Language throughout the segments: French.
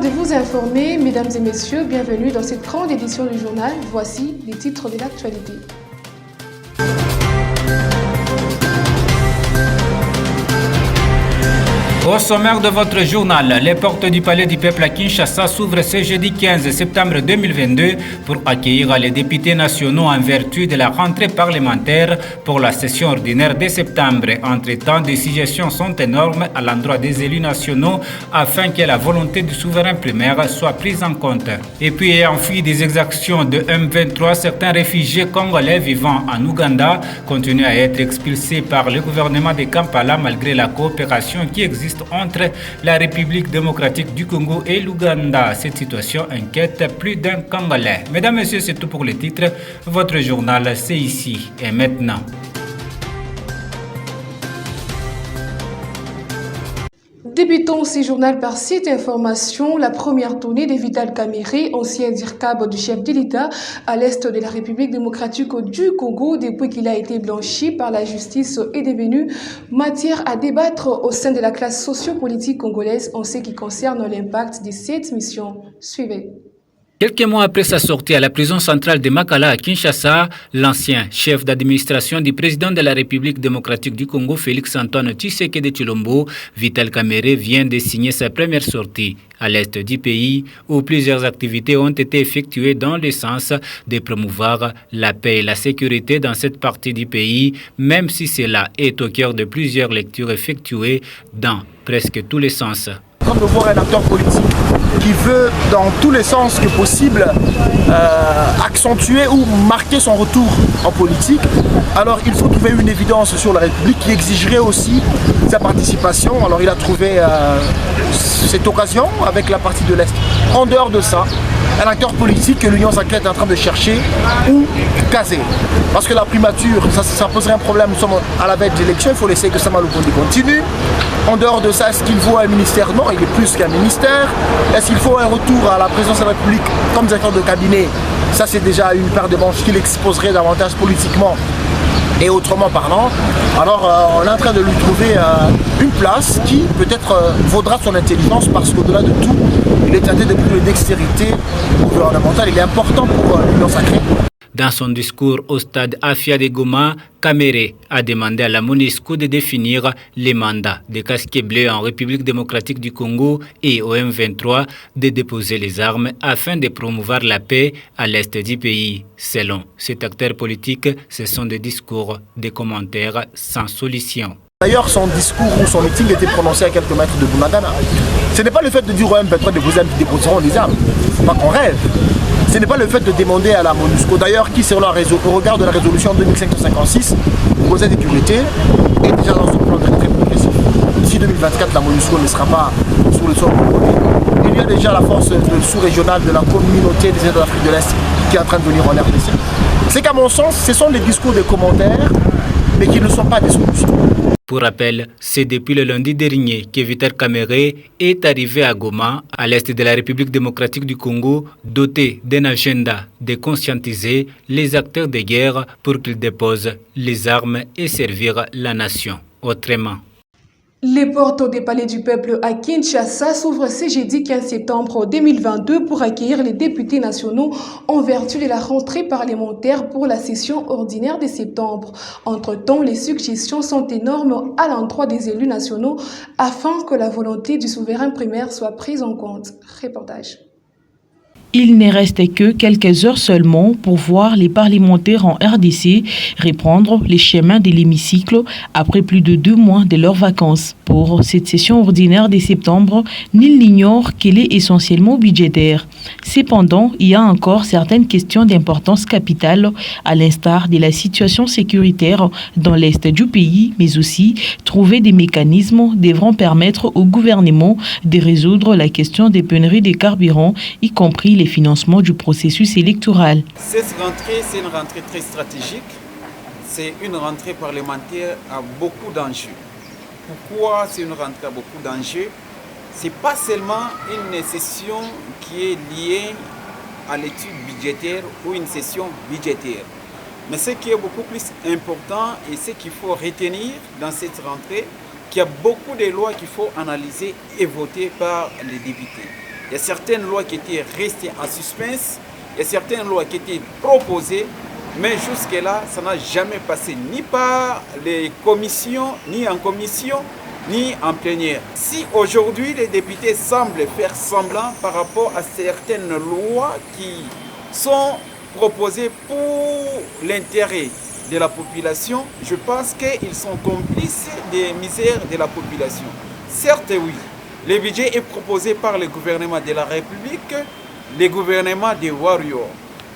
plaisir de vous informer, mesdames et messieurs, bienvenue dans cette grande édition du journal. Voici les titres de l'actualité. Au sommaire de votre journal, les portes du Palais du Peuple à Kinshasa s'ouvrent ce jeudi 15 septembre 2022 pour accueillir les députés nationaux en vertu de la rentrée parlementaire pour la session ordinaire de septembre. Entre-temps, des suggestions sont énormes à l'endroit des élus nationaux afin que la volonté du souverain primaire soit prise en compte. Et puis, ayant fui des exactions de M23, certains réfugiés congolais vivant en Ouganda continuent à être expulsés par le gouvernement de Kampala malgré la coopération qui existe entre la République démocratique du Congo et l'Ouganda. Cette situation inquiète plus d'un Congolais. Mesdames, Messieurs, c'est tout pour les titres. Votre journal, c'est ici et maintenant. Débutons ce journal par cette information. La première tournée de Vital Kamerhe, ancien DIRCAB du chef de l'État à l'est de la République démocratique du Congo, depuis qu'il a été blanchi par la justice, est devenue matière à débattre au sein de la classe sociopolitique congolaise en ce qui concerne l'impact de cette mission. Suivez. Quelques mois après sa sortie à la prison centrale de Makala à Kinshasa, l'ancien chef d'administration du président de la République démocratique du Congo, Félix-Antoine Tshisekedi Tshilombo, Vital Kamerhe vient de signer sa première sortie à l'est du pays, où plusieurs activités ont été effectuées dans le sens de promouvoir la paix et la sécurité dans cette partie du pays, même si cela est au cœur de plusieurs lectures effectuées dans presque tous les sens. Comme de voir un acteur politique qui veut dans tous les sens que possible accentuer ou marquer son retour en politique, alors il faut trouver une évidence sur la République qui exigerait aussi sa participation. Alors il a trouvé cette occasion avec la partie de l'Est. En dehors de ça, un acteur politique que l'Union sacrée est en train de chercher ou caser. Parce que la primature, ça poserait un problème. Nous sommes à la veille de l'élection, il faut laisser que Sama Lukonde continue. En dehors de ça, est-ce qu'il faut un ministère? Non, il est plus qu'un ministère. Est-ce qu'il faut un retour à la présidence de la République comme directeur de cabinet? Ça, c'est déjà une paire de manches qui l'exposerait davantage politiquement et autrement parlant. Alors, on est en train de lui trouver une place qui peut-être vaudra son intelligence parce qu'au-delà de tout, il est tenté de plus de dextérité gouvernementale. Il est important pour l'Union sacrée. Dans son discours au stade Afia de Goma, Kamerhe a demandé à la MONUSCO de définir les mandats des casquets bleus en République démocratique du Congo et au M23 de déposer les armes afin de promouvoir la paix à l'est du pays. Selon cet acteur politique, ce sont des discours, des commentaires sans solution. D'ailleurs, son discours ou son meeting était prononcé à quelques mètres de Bunagana. Ce n'est pas le fait de dire au M23 de vous déposeront les armes. Il ne faut pas qu'on rêve. Ce n'est pas le fait de demander à la MONUSCO, d'ailleurs, qui, selon au regard de la résolution 2556, au Conseil de sécurité, est déjà dans son plan de retrait progressif. D'ici 2024, la MONUSCO ne sera pas sous le sol congolais. Il y a déjà la force sous-régionale de la communauté des États d'Afrique de l'Est qui est en train de venir en RDC. C'est qu'à mon sens, ce sont des discours, des commentaires, mais qui ne sont pas des solutions. Pour rappel, c'est depuis le lundi dernier que Vital Kamerhe est arrivé à Goma, à l'est de la République démocratique du Congo, doté d'un agenda de conscientiser les acteurs de guerre pour qu'ils déposent les armes et servir la nation autrement. Les portes des Palais du Peuple à Kinshasa s'ouvrent ce jeudi 15 septembre 2022 pour accueillir les députés nationaux en vertu de la rentrée parlementaire pour la session ordinaire de septembre. Entre-temps, les suggestions sont énormes à l'endroit des élus nationaux afin que la volonté du souverain primaire soit prise en compte. Reportage. Il ne restait que quelques heures seulement pour voir les parlementaires en RDC reprendre les chemins de l'hémicycle après plus de 2 mois de leurs vacances. Pour cette session ordinaire de septembre, nul n'ignore qu'elle est essentiellement budgétaire. Cependant, il y a encore certaines questions d'importance capitale, à l'instar de la situation sécuritaire dans l'est du pays, mais aussi trouver des mécanismes devront permettre au gouvernement de résoudre la question des pénuries de carburant, y compris les financements du processus électoral. Cette rentrée, c'est une rentrée très stratégique. C'est une rentrée parlementaire à beaucoup d'enjeux. Pourquoi c'est une rentrée à beaucoup d'enjeux? Ce n'est pas seulement une session qui est liée à l'étude budgétaire ou une session budgétaire. Mais ce qui est beaucoup plus important et ce qu'il faut retenir dans cette rentrée, qu'il y a beaucoup de lois qu'il faut analyser et voter par les députés. Il y a certaines lois qui étaient restées en suspense, il y a certaines lois qui étaient proposées, mais jusque-là, ça n'a jamais passé ni par les commissions, ni en commission, ni en plénière. Si aujourd'hui les députés semblent faire semblant par rapport à certaines lois qui sont proposées pour l'intérêt de la population, je pense qu'ils sont complices des misères de la population. Certes, oui, le budget est proposé par le gouvernement de la République, le gouvernement des Warriors,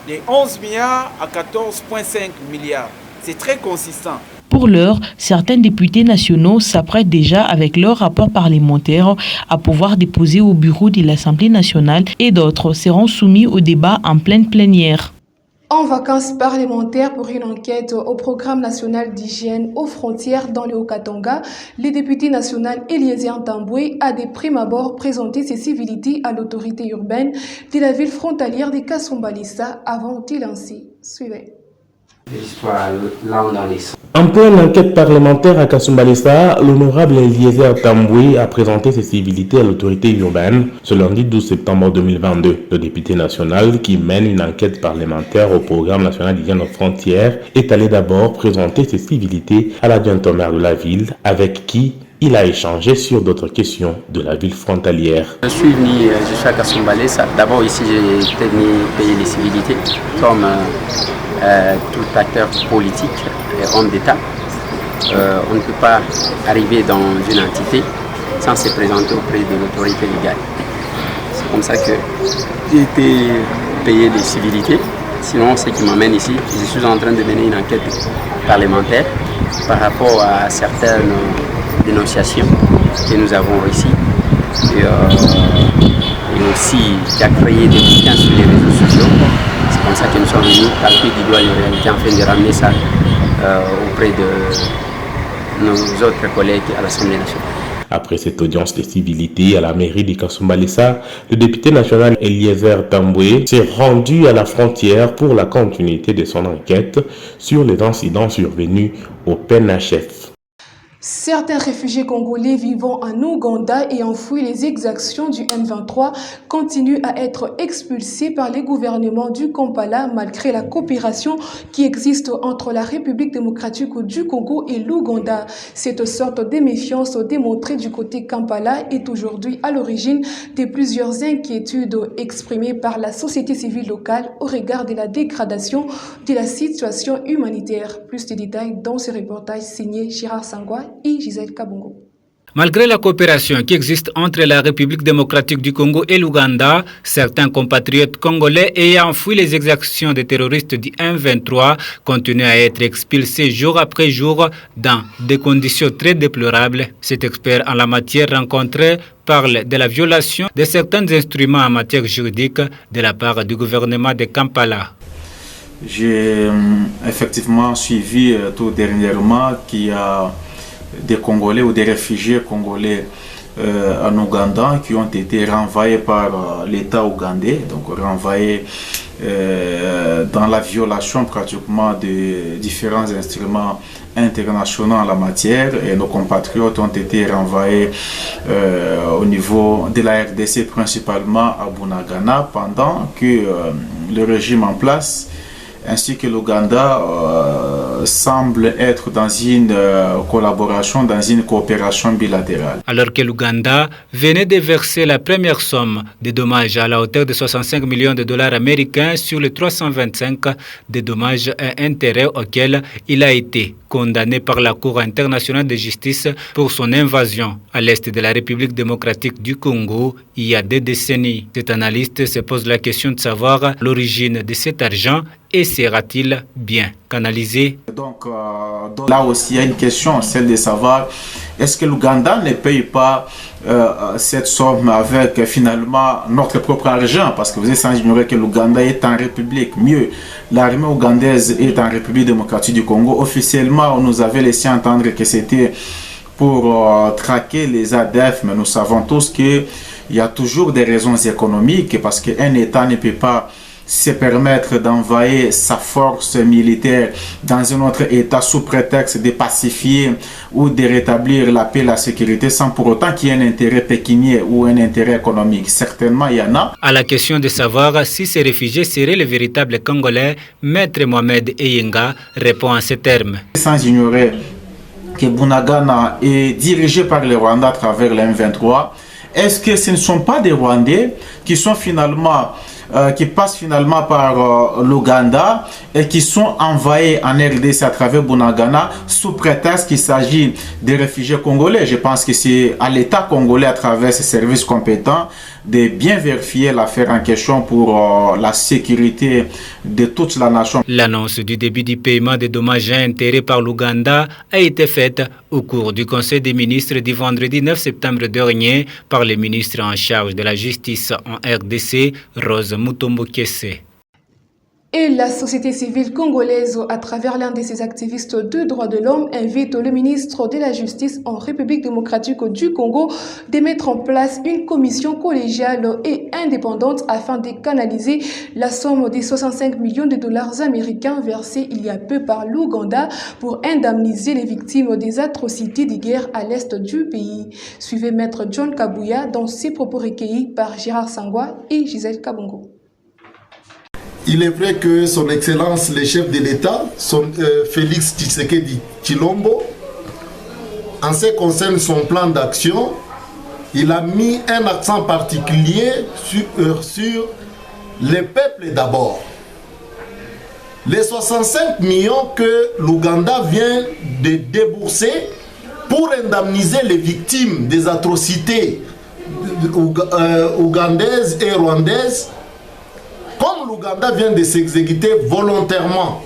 de 11 milliards à 14,5 milliards. C'est très consistant. Pour l'heure, certains députés nationaux s'apprêtent déjà avec leur rapport parlementaire à pouvoir déposer au bureau de l'Assemblée nationale et d'autres seront soumis au débat en pleine plénière. En vacances parlementaires pour une enquête au programme national d'hygiène aux frontières dans le Haut-Katanga, le député national Eliezer Tamboué a de prime abord présenté ses civilités à l'autorité urbaine de la ville frontalière de Kasumbalesa avant de lancer. Suivez. En pleine enquête parlementaire à Kasumbalesa, l'honorable Eliezer Tamboué a présenté ses civilités à l'autorité urbaine ce lundi 12 septembre 2022. Le député national qui mène une enquête parlementaire au programme national d'hygiène aux frontières est allé d'abord présenter ses civilités à l'adjoint au maire de la ville avec qui il a échangé sur d'autres questions de la ville frontalière. Je suis à Kasumbalesa. D'abord ici, j'ai venu payer les civilités comme tout acteur politique et homme d'État. On ne peut pas arriver dans une entité sans se présenter auprès de l'autorité légale. C'est comme ça que j'ai été payé les civilités. Sinon, ce qui m'amène ici, je suis en train de mener une enquête parlementaire par rapport à certaines dénonciations que nous avons ici et aussi qui a créé des bouquins sur les réseaux sociaux. C'est comme ça que nous sommes venus taper du doigt une réalité afin de ramener ça auprès de nos autres collègues à l'Assemblée nationale. Après cette audience de civilité à la mairie de Kasumbalesa, le député national Eliezer Tamboué s'est rendu à la frontière pour la continuité de son enquête sur les incidents survenus au PNHF. Certains réfugiés congolais vivant en Ouganda et enfouis les exactions du M23 continuent à être expulsés par les gouvernements du Kampala malgré la coopération qui existe entre la République démocratique du Congo et l'Ouganda. Cette sorte de méfiance démontrée du côté Kampala est aujourd'hui à l'origine de plusieurs inquiétudes exprimées par la société civile locale au regard de la dégradation de la situation humanitaire. Plus de détails dans ce reportage signé Gérard Sangwa et Gisèle Kabongo. Malgré la coopération qui existe entre la République démocratique du Congo et l'Ouganda, certains compatriotes congolais ayant fui les exactions des terroristes du M23 continuent à être expulsés jour après jour dans des conditions très déplorables. Cet expert en la matière rencontré parle de la violation de certains instruments en matière juridique de la part du gouvernement de Kampala. J'ai effectivement suivi tout dernièrement qu'il y a des Congolais ou des réfugiés congolais en Ouganda qui ont été renvoyés par l'État ougandais, donc renvoyés dans la violation pratiquement de différents instruments internationaux en la matière, et nos compatriotes ont été renvoyés au niveau de la RDC, principalement à Bunagana, pendant que le régime en place ainsi que l'Ouganda semble être dans une collaboration, dans une coopération bilatérale. Alors que l'Ouganda venait de verser la première somme de dommages à la hauteur de 65 millions de dollars américains sur les 325 de dommages et intérêts auxquels il a été condamné par la Cour internationale de justice pour son invasion à l'est de la République démocratique du Congo il y a 2 décennies. Cet analyste se pose la question de savoir l'origine de cet argent et sera-t-il bien canalisé? Donc là aussi il y a une question, celle de savoir est-ce que l'Ouganda ne paye pas cette somme avec finalement notre propre argent, parce que vous êtes sans ignorer que l'Ouganda est en République, mieux, l'armée ougandaise est en République démocratique du Congo. Officiellement, on nous avait laissé entendre que c'était pour traquer les ADF, mais nous savons tous qu'il y a toujours des raisons économiques, parce qu'un État ne peut pas se permettre d'envoyer sa force militaire dans un autre État sous prétexte de pacifier ou de rétablir la paix et la sécurité sans pour autant qu'il y ait un intérêt pécuniaire ou un intérêt économique. Certainement, il y en a. À la question de savoir si ces réfugiés seraient les véritables Congolais, Maître Mohamed Eyenga répond en ces termes. Sans ignorer que Bunagana est dirigé par les Rwandais à travers le M23, est-ce que ce ne sont pas des Rwandais qui sont finalement qui passent finalement par l'Ouganda et qui sont envoyés en RDC à travers Bunagana sous prétexte qu'il s'agit des réfugiés congolais? Je pense que c'est à l'État congolais à travers ses services compétents de bien vérifier l'affaire en question pour la sécurité de toute la nation. L'annonce du début du paiement des dommages et intérêts par l'Ouganda a été faite au cours du Conseil des ministres du vendredi 9 septembre dernier par le ministre en charge de la justice en RDC, Rose Mutombo Kese. Et la société civile congolaise, à travers l'un de ses activistes de droits de l'homme, invite le ministre de la Justice en République démocratique du Congo de mettre en place une commission collégiale et indépendante afin de canaliser la somme de 65 millions de dollars américains versés il y a peu par l'Ouganda pour indemniser les victimes des atrocités de guerre à l'est du pays. Suivez Maître John Kabouya dans ses propos recueillis par Gérard Sangwa et Gisèle Kabongo. Il est vrai que son Excellence, le chef de l'État, Félix Tshisekedi Tshilombo, en ce qui concerne son plan d'action, il a mis un accent particulier sur les peuples d'abord. Les 65 millions que l'Ouganda vient de débourser pour indemniser les victimes des atrocités ougandaises et rwandaises, comme l'Ouganda vient de s'exécuter volontairement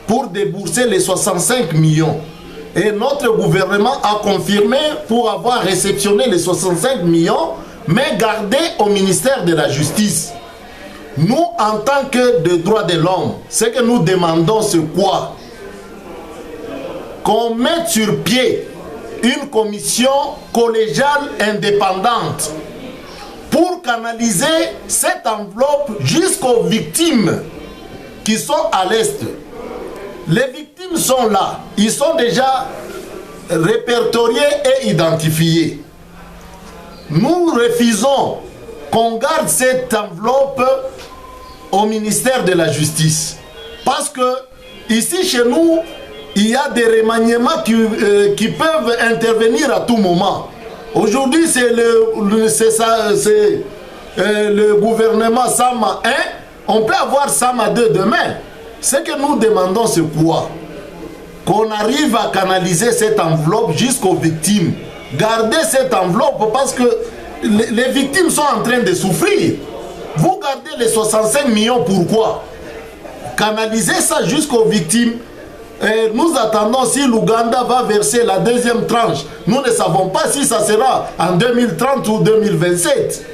pour débourser les 65 millions, et notre gouvernement a confirmé pour avoir réceptionné les 65 millions, mais gardé au ministère de la Justice. Nous, en tant que de droits de l'homme, ce que nous demandons, c'est quoi? Qu'on mette sur pied une commission collégiale indépendante pour canaliser cette enveloppe jusqu'aux victimes qui sont à l'Est. Les victimes sont là, ils sont déjà répertoriés et identifiés. Nous refusons qu'on garde cette enveloppe au ministère de la Justice. Parce que ici chez nous, il y a des remaniements qui peuvent intervenir à tout moment. Aujourd'hui, c'est le gouvernement Sama 1, on peut avoir Sama 2 demain. Ce que nous demandons, c'est quoi? Qu'on arrive à canaliser cette enveloppe jusqu'aux victimes. Gardez cette enveloppe parce que les victimes sont en train de souffrir. Vous gardez les 65 millions, pourquoi? Canalisez ça jusqu'aux victimes. Et nous attendons si l'Ouganda va verser la deuxième tranche. Nous ne savons pas si ça sera en 2030 ou 2027.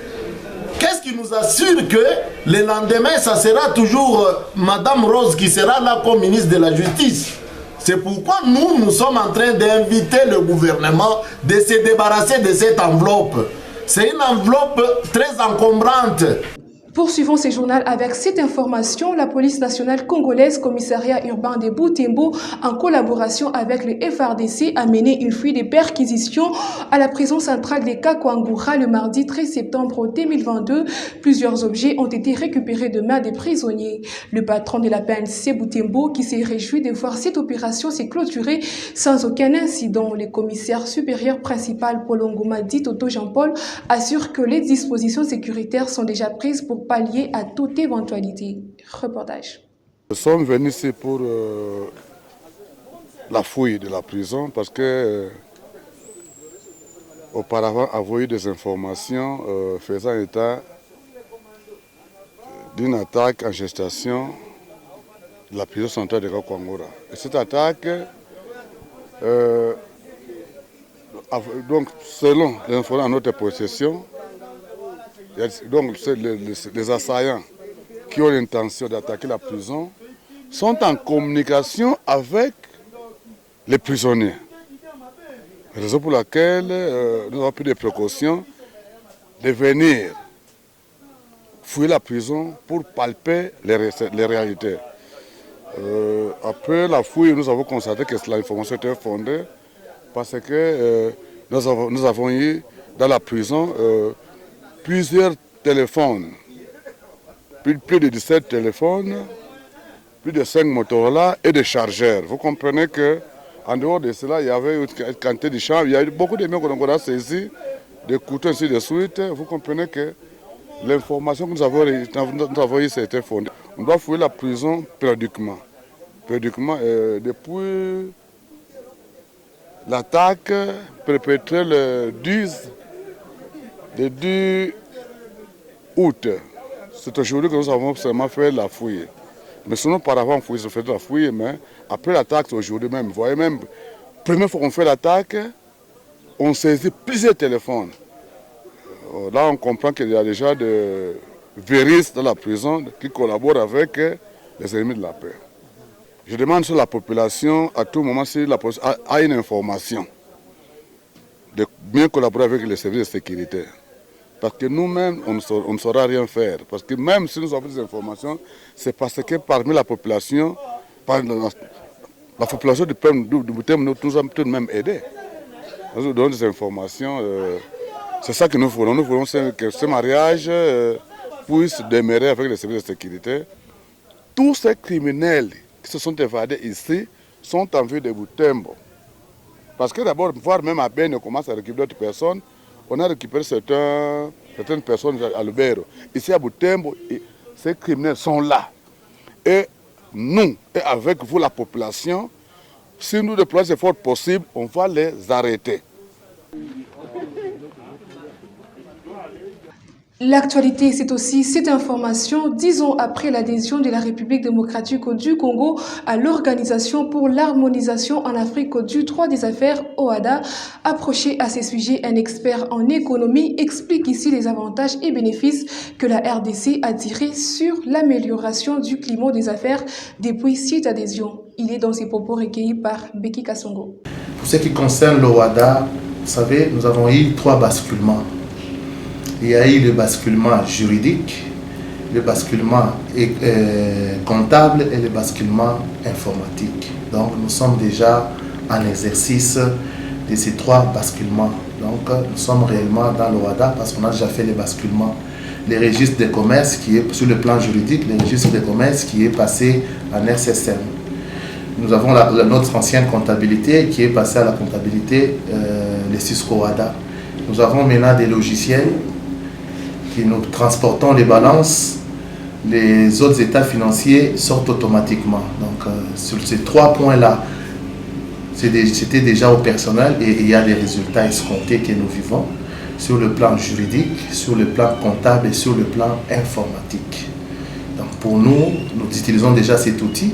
Qu'est-ce qui nous assure que le lendemain, ça sera toujours Madame Rose qui sera là comme ministre de la Justice? C'est pourquoi nous sommes en train d'inviter le gouvernement de se débarrasser de cette enveloppe. C'est une enveloppe très encombrante. Poursuivons ces journaux avec cette information. La police nationale congolaise, commissariat urbain de Butembo, en collaboration avec le FRDC, a mené une fuite de perquisition à la prison centrale de Kakwangura le mardi 13 septembre 2022. Plusieurs objets ont été récupérés de main des prisonniers. Le patron de la PNC Butembo, qui s'est réjoui de voir cette opération s'est clôturée sans aucun incident. Le commissaire supérieur principal Paul Ngoma dit Toto Jean-Paul assure que les dispositions sécuritaires sont déjà prises pour pallier à toute éventualité. Reportage. Nous sommes venus ici pour la fouille de la prison parce que auparavant avait eu des informations faisant état d'une attaque en gestation de la prison centrale de Kakwangura. Et cette attaque, donc selon les informations à notre possession, donc les assaillants qui ont l'intention d'attaquer la prison sont en communication avec les prisonniers. Raison pour laquelle nous avons pris des précautions de venir fouiller la prison pour palper les réalités. Après la fouille, nous avons constaté que l'information était fondée parce que nous avons eu dans la prison plusieurs téléphones, plus de 17 téléphones, plus de 5 Motorola et des chargeurs. Vous comprenez qu'en dehors de cela, il y avait une quantité de champs, il y a eu beaucoup de biens qu'on a saisis, des couteaux ainsi de suite. Vous comprenez que l'information que nous avons eue, c'était fondée. On doit fouiller la prison périodiquement. Depuis l'attaque perpétrée le 10 août, c'est aujourd'hui que nous avons seulement fait la fouille. Mais sinon, par avant, on faisait la fouille, mais après l'attaque, c'est aujourd'hui même. Vous voyez, même, première fois qu'on fait l'attaque, on saisit plusieurs téléphones. Là, on comprend qu'il y a déjà des véristes dans la prison qui collaborent avec les ennemis de la paix. Je demande sur la population, à tout moment, si la population a une information, de bien collaborer avec les services de sécurité. Parce que nous-mêmes, on ne saura rien faire. Parce que même si nous avons des informations, c'est parce que parmi la population du peuple de Butembo nous a tout de même aidés. Nous donnons des informations. C'est ça que nous voulons. Nous voulons que ce mariage puisse demeurer avec les services de sécurité. Tous ces criminels qui se sont évadés ici sont en vue de Butembo. Parce que d'abord, voir même à Ben, on commence à récupérer d'autres personnes. On a récupéré certaines personnes à Lubero. Ici à Butembo, ces criminels sont là. Et nous, et avec vous, la population, si nous déployons les efforts possibles, on va les arrêter. L'actualité, c'est aussi cette information 10 ans après l'adhésion de la République démocratique du Congo à l'Organisation pour l'harmonisation en Afrique du droit des affaires OHADA. Approché à ces sujets, un expert en économie explique ici les avantages et bénéfices que la RDC a tirés sur l'amélioration du climat des affaires depuis cette adhésion. Il est dans ses propos recueillis par Beki Kasongo. Pour ce qui concerne l'OHADA, vous savez, nous avons eu 3 basculements. Il y a eu le basculement juridique, le basculement comptable et le basculement informatique. Donc nous sommes déjà en exercice de ces 3 basculements. Donc nous sommes réellement dans l'OHADA parce qu'on a déjà fait les basculements. Les registres de commerce qui est sur le plan juridique, les registres de commerce qui est passé en RCSM. Nous avons notre ancienne comptabilité qui est passée à la comptabilité, les Cisco-OHADA. Nous avons maintenant des logiciels qui nous transportons les balances, les autres états financiers sortent automatiquement. Donc sur ces 3 points-là, c'était déjà opérationnel et il y a des résultats escomptés que nous vivons sur le plan juridique, sur le plan comptable et sur le plan informatique. Donc pour nous, nous utilisons déjà cet outil,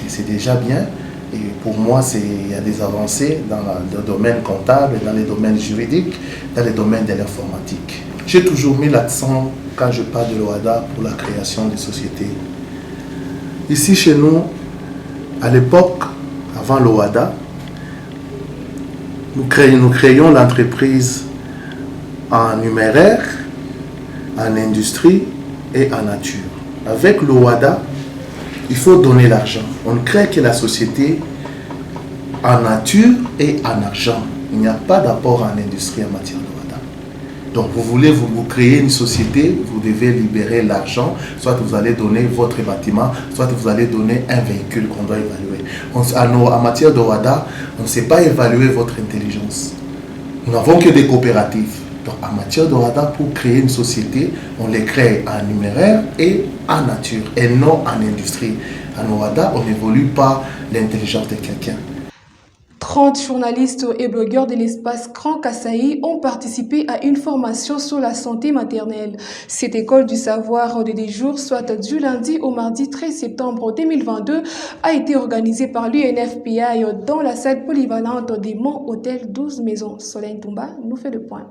c'est déjà bien. Et pour moi, il y a des avancées dans le domaine comptable, dans les domaines juridiques, dans les domaines de l'informatique. J'ai toujours mis l'accent, quand je parle de l'OHADA, pour la création des sociétés. Ici, chez nous, à l'époque, avant l'OHADA, nous créions l'entreprise en numéraire, en industrie et en nature. Avec l'OHADA, il faut donner l'argent. On ne crée que la société en nature et en argent. Il n'y a pas d'apport en industrie en matière d'OHADA. Donc vous voulez vous créer une société, vous devez libérer l'argent, soit vous allez donner votre bâtiment, soit vous allez donner un véhicule qu'on doit évaluer. En matière d'OHADA, on ne sait pas évaluer votre intelligence. Nous n'avons que des coopératives. Donc en matière d'OHADA, pour créer une société, on les crée en numéraire et en nature, et non en industrie. En OHADA, on n'évolue pas l'intelligence de quelqu'un. 30 journalistes et blogueurs de l'espace Grand Kasaï ont participé à une formation sur la santé maternelle. Cette école du savoir de des jours, soit du lundi au mardi 13 septembre 2022, a été organisée par l'UNFPI dans la salle polyvalente des Monts Hôtel 12 Maisons. Soleil Toumba nous fait le point.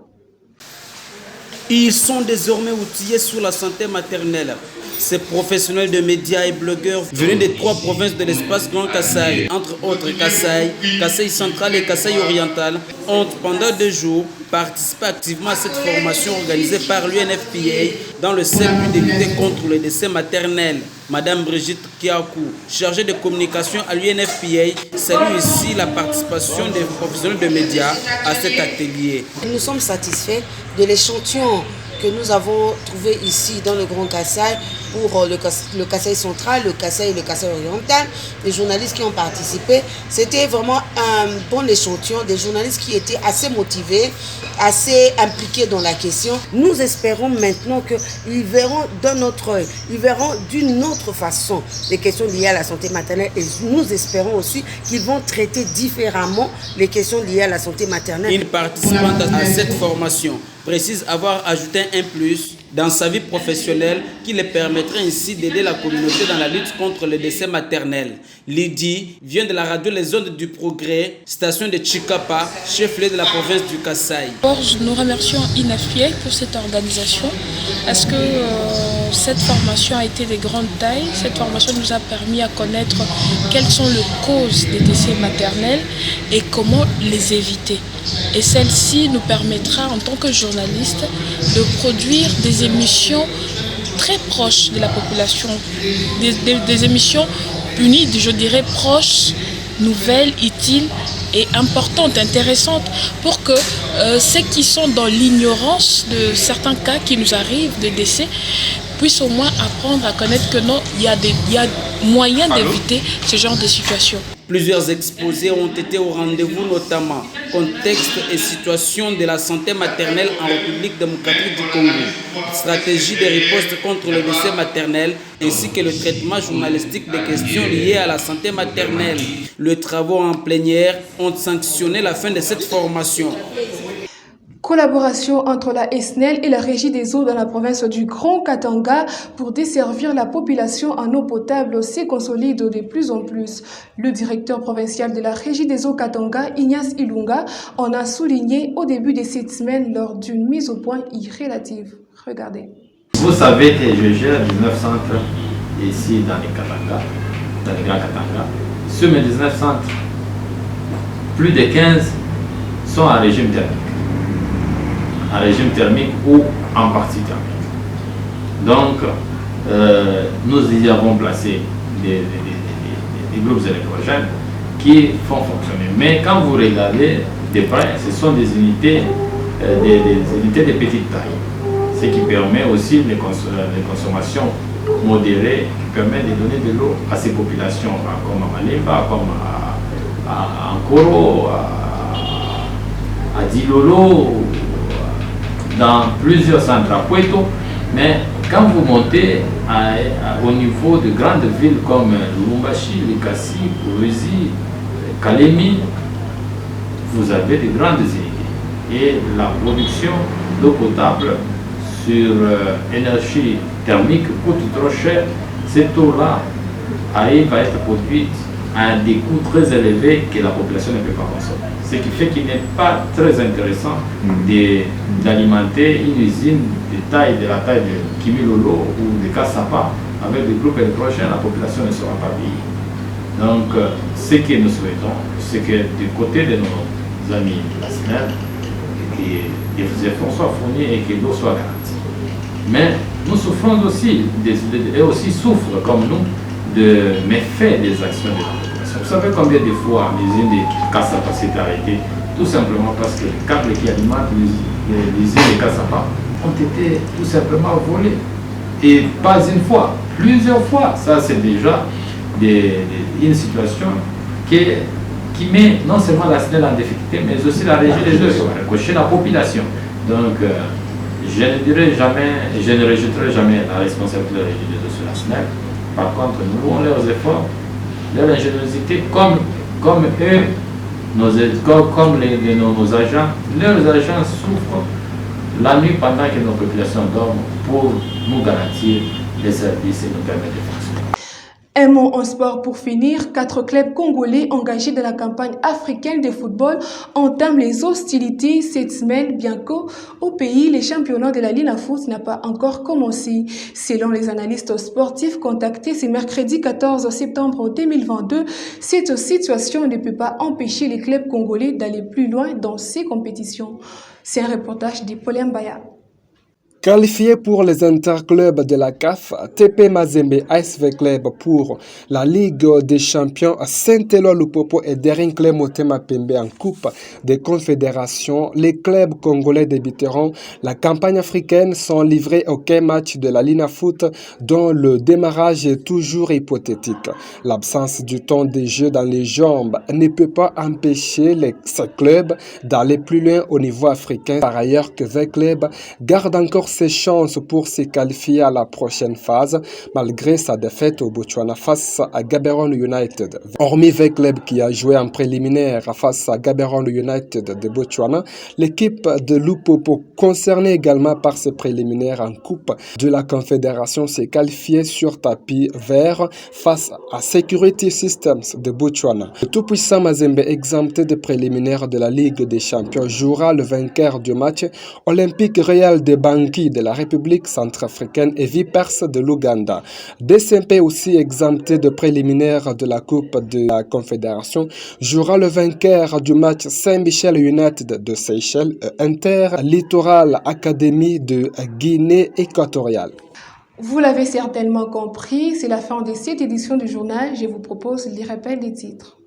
Ils sont désormais outillés sur la santé maternelle. Ces professionnels de médias et blogueurs venus des 3 provinces de l'espace Grand Kasaï, entre autres Kasaï, Kasaï central et Kasaï oriental, ont pendant 2 jours participaient activement à cette formation organisée par l'UNFPA dans le seul but de lutter contre le décès maternel. Madame Brigitte Kiakou, chargée de communication à l'UNFPA, salue ici la participation des professionnels de médias à cet atelier. Nous sommes satisfaits de l'échantillon que nous avons trouvé ici dans le Grand Kasaï pour le Kasaï central, le Kasaï et le Kasaï oriental. Les journalistes qui ont participé, c'était vraiment un bon échantillon, des journalistes qui étaient assez motivés, assez impliqués dans la question. Nous espérons maintenant qu'ils verront d'un autre œil, ils verront d'une autre façon les questions liées à la santé maternelle et nous espérons aussi qu'ils vont traiter différemment les questions liées à la santé maternelle. Une participante à cette formation précise avoir ajouté un plus dans sa vie professionnelle qui le permettrait ainsi d'aider la communauté dans la lutte contre le décès maternel. Lydie vient de la radio Les Ondes du Progrès, station de Chikapa, chef-lieu de la province du Kasaï. Nous remercions INAFPA pour cette organisation parce que cette formation a été de grande taille. Cette formation nous a permis à connaître quelles sont les causes des décès maternels et comment les éviter. Et celle-ci nous permettra en tant que journaliste de produire des émissions très proches de la population, des émissions unies, je dirais proches, nouvelles, utiles et importantes, intéressantes pour que ceux qui sont dans l'ignorance de certains cas qui nous arrivent de décès puissent au moins apprendre à connaître que non, il y a moyen d'éviter ce genre de situation. Plusieurs exposés ont été au rendez-vous, notamment contexte et situation de la santé maternelle en République démocratique du Congo, stratégie de riposte contre le décès maternel, ainsi que le traitement journalistique des questions liées à la santé maternelle. Les travaux en plénière ont sanctionné la fin de cette formation. Collaboration entre la SNEL et la Régie des eaux dans la province du Grand Katanga pour desservir la population en eau potable se consolide de plus en plus. Le directeur provincial de la Régie des eaux Katanga, Ignace Ilunga, en a souligné au début de cette semaine lors d'une mise au point relative. Regardez. Vous savez que je gère 19 centres ici dans les Katanga, dans les Grands Katanga. Sur mes 19 centres, plus de 15 sont en régime thermique. En régime thermique ou en partie thermique. Donc, nous y avons placé des groupes électrogènes qui font fonctionner. Mais quand vous regardez de près, ce sont des unités de petite taille, ce qui permet aussi les consommations modérées, qui permet de donner de l'eau à ces populations, comme à Malimba, comme à Nkoro, à Dilolo, dans plusieurs centres à Puerto, mais quand vous montez au niveau de grandes villes comme Lubumbashi, Likasi, Kolwezi, Kalemi, vous avez de grandes unités. Et la production d'eau potable sur énergie thermique coûte trop cher. Cette eau-là va être produite à des coûts très élevés que la population ne peut pas consommer. Ce qui fait qu'il n'est pas très intéressant d'alimenter une usine de la taille de Kimilolo ou de Kassapa avec des groupes électrogènes, la population ne sera pas payée. Donc, ce que nous souhaitons, c'est que du côté de nos amis de la SNEL, que des efforts soient fournis et que l'eau soit garantie. Mais nous souffrons aussi, et aussi souffrent comme nous, de méfaits des actions de la population. Vous savez combien de fois l'usine de Kassapa s'est arrêtée, tout simplement parce que les câbles qui alimentent l'usine de Kassapa ont été tout simplement volés. Et pas une fois, plusieurs fois. Ça, c'est déjà une situation qui met non seulement la SNEL en difficulté, mais aussi la régie des eaux, cocher la population. Donc, je ne dirai jamais, je ne rejetterai jamais la responsabilité de la régie des eaux sur la SNEL. Par contre, nous louons leurs efforts, leur ingéniosité, comme eux, nos agents. Leurs agents souffrent la nuit pendant que nos populations dorment pour nous garantir les services et nous permettre de fonctionner. Un mot en sport pour finir. 4 clubs congolais engagés dans la campagne africaine de football entament les hostilités cette semaine, bien qu'au pays, les championnats de la Ligue Foot n'a pas encore commencé. Selon les analystes sportifs contactés ce mercredi 14 septembre 2022, cette situation ne peut pas empêcher les clubs congolais d'aller plus loin dans ces compétitions. C'est un reportage de Paul Mbaya. Qualifié pour les interclubs de la CAF, TP Mazembe ASV Club pour la Ligue des Champions, Saint-Éloi Lupopo et Daring Club Motema Pembe en Coupe des Confédérations, les clubs congolais débuteront la campagne africaine sans livrer aucun match de la Ligue Foot dont le démarrage est toujours hypothétique. L'absence du temps de jeu dans les jambes ne peut pas empêcher ces clubs d'aller plus loin au niveau africain. Par ailleurs, que V Club garde encore ses chances pour se qualifier à la prochaine phase malgré sa défaite au Botswana face à Gaborone United. Hormis V Club qui a joué en préliminaire face à Gaborone United de Botswana, l'équipe de Lupopo concernée également par ces préliminaires en Coupe de la Confédération s'est qualifiée sur tapis vert face à Security Systems de Botswana. Le tout-puissant Mazembe exempté des préliminaires de la Ligue des Champions jouera le vainqueur du match Olympique Real de Bangui de la République centrafricaine et Vipers de l'Ouganda. DCMP aussi exempté de préliminaires de la Coupe de la Confédération jouera le vainqueur du match Saint-Michel United de Seychelles et Inter Littoral Academy de Guinée équatoriale. Vous l'avez certainement compris, c'est la fin de cette édition du journal. Je vous propose les rappels des titres.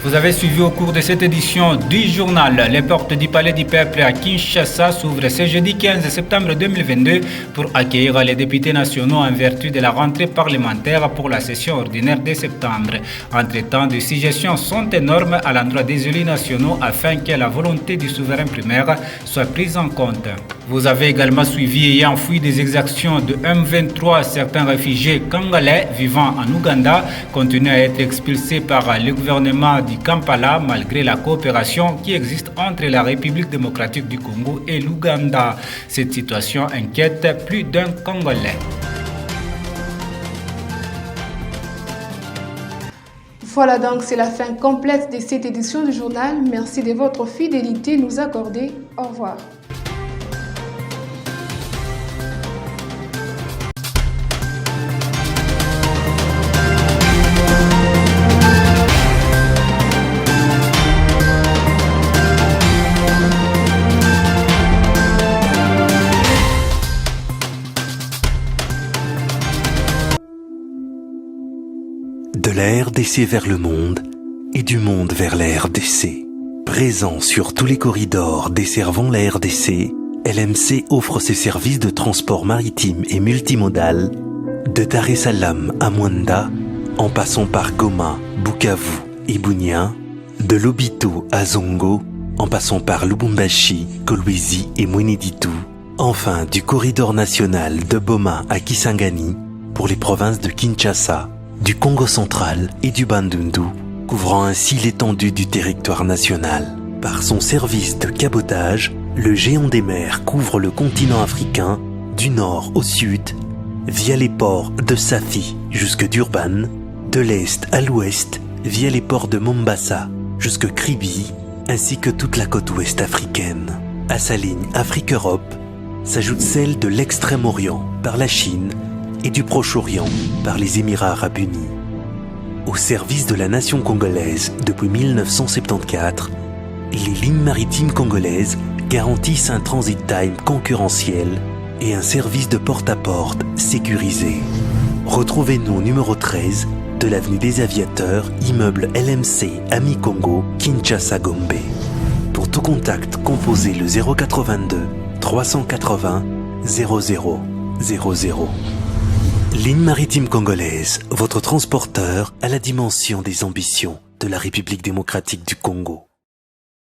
Vous avez suivi au cours de cette édition du journal. Les portes du Palais du Peuple à Kinshasa s'ouvrent ce jeudi 15 septembre 2022 pour accueillir les députés nationaux en vertu de la rentrée parlementaire pour la session ordinaire de septembre. Entre-temps, des suggestions sont énormes à l'endroit des élus nationaux afin que la volonté du souverain primaire soit prise en compte. Vous avez également suivi et enfoui des exactions de M23. Certains réfugiés congolais vivant en Ouganda continuent à être expulsés par le gouvernement du Kampala malgré la coopération qui existe entre la République démocratique du Congo et l'Ouganda. Cette situation inquiète plus d'un Congolais. Voilà donc, c'est la fin complète de cette édition du journal. Merci de votre fidélité nous accorder. Au revoir. De la RDC vers le monde et du monde vers la RDC. Présent sur tous les corridors desservant la RDC, LMC offre ses services de transport maritime et multimodal de Dar es Salaam à Mwanda, en passant par Goma, Bukavu et Bunia, de Lobito à Zongo, en passant par Lubumbashi, Kolwezi et Mweneditu, enfin du corridor national de Boma à Kisangani pour les provinces de Kinshasa, du Congo central et du Bandundu, couvrant ainsi l'étendue du territoire national. Par son service de cabotage, le géant des mers couvre le continent africain du nord au sud, via les ports de Safi jusque Durban, de l'est à l'ouest, via les ports de Mombasa jusque Kribi, ainsi que toute la côte ouest africaine. À sa ligne Afrique-Europe s'ajoute celle de l'Extrême-Orient par la Chine et du Proche-Orient par les Émirats arabes unis. Au service de la nation congolaise depuis 1974, les lignes maritimes congolaises garantissent un transit time concurrentiel et un service de porte-à-porte sécurisé. Retrouvez-nous numéro 13 de l'avenue des Aviateurs, immeuble LMC Ami Congo, Kinshasa Gombe. Pour tout contact, composez le 082 380 0000. Ligne maritime congolaise, votre transporteur à la dimension des ambitions de la République démocratique du Congo.